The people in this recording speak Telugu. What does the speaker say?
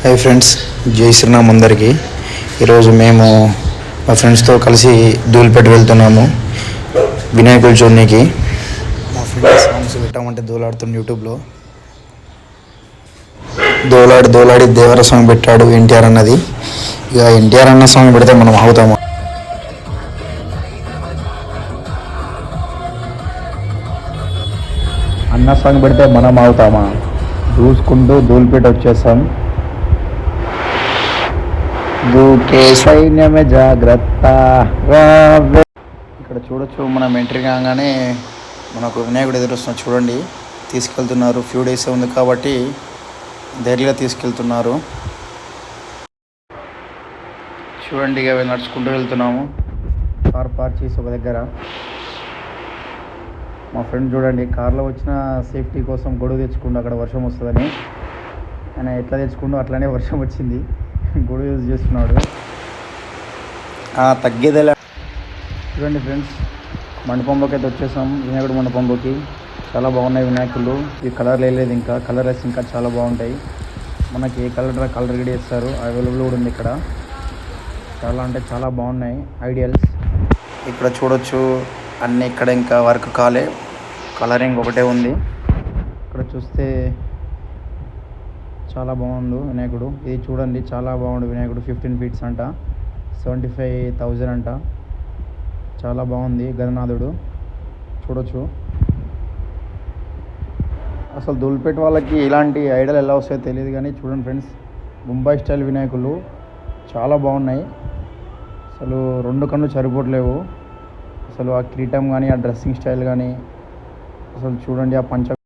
హాయ్ ఫ్రెండ్స్, జై శ్రీరామ్ అందరికీ. ఈరోజు మేము మా ఫ్రెండ్స్తో కలిసి ధూళిపేట వెళ్తున్నాము వినాయకుడి చూడడానికి. మా ఫ్రెండ్స్ సాంగ్స్ పెట్టామంటే దోలాడుతుంది యూట్యూబ్లో. దోలాడి దోలాడి దేవర సాంగ్ పెట్టాడు ఎన్టీఆర్ అన్నది. ఇక ఎన్టీఆర్ అన్న సాంగ్ పెడితే మనం అవుతాము. అన్న సాంగ్ పెడితే మనం అవుతామా? చూసుకుంటూ ధూళిపేట వచ్చేసాం. దూకే సైన్యమే జాగ్రత్త. ఇక్కడ చూడొచ్చు, మనం ఎంట్రీ కాగానే మనకు వినాయకుడు ఎదురొస్తున్నారు. చూడండి, తీసుకెళ్తున్నారు. ఫ్యూ డేస్ ఉంది కాబట్టి ధైర్యంగా తీసుకెళ్తున్నారు. చూడండి, ఇక నడుచుకుంటూ వెళ్తున్నాము. కార్ పార్క్ చేసి ఒక దగ్గర. మా ఫ్రెండ్ చూడండి, కార్లో వచ్చిన సేఫ్టీ కోసం గొడుగు తెచ్చుకుంటూ, అక్కడ వర్షం వస్తుందని. ఆయన ఎట్లా తెచ్చుకుంటూ అట్లానే వర్షం వచ్చింది, గొడుగు యూజ్ చేస్తున్నాడు. తగ్గేదేలా. చూడండి ఫ్రెండ్స్, మండపంలోకి అయితే వచ్చేసాం. వినాయకుడు మండపంలోకి. చాలా బాగున్నాయి వినాయకులు. ఈ కలర్ లేదు, ఇంకా కలర్ వేసి ఇంకా చాలా బాగుంటాయి. మనకి ఏ కలర్ కలర్ రెడీ చేస్తారు, అవైలబుల్ కూడా ఉంది ఇక్కడ. చాలా అంటే చాలా బాగున్నాయి ఐడియల్స్. ఇక్కడ చూడొచ్చు అన్నీ. ఇక్కడ ఇంకా వర్క్ కాలే, కలరింగ్ ఒకటే ఉంది. ఇక్కడ చూస్తే చాలా బాగుండు వినాయకుడు. ఇది చూడండి, చాలా బాగుండు వినాయకుడు. 15 feet అంట, 75,000 అంట. చాలా బాగుంది గణనాథుడు. చూడొచ్చు. అసలు ధూళిపేట వాళ్ళకి ఇలాంటి ఐడియాలు ఎలా వస్తాయో తెలియదు, కానీ చూడండి ఫ్రెండ్స్, ముంబై స్టైల్ వినాయకులు చాలా బాగున్నాయి. అసలు 2 కన్ను సరిపోవట్లేవు. అసలు ఆ కిరీటం కానీ, ఆ డ్రెస్సింగ్ స్టైల్ కానీ, అసలు చూడండి, ఆ పంచ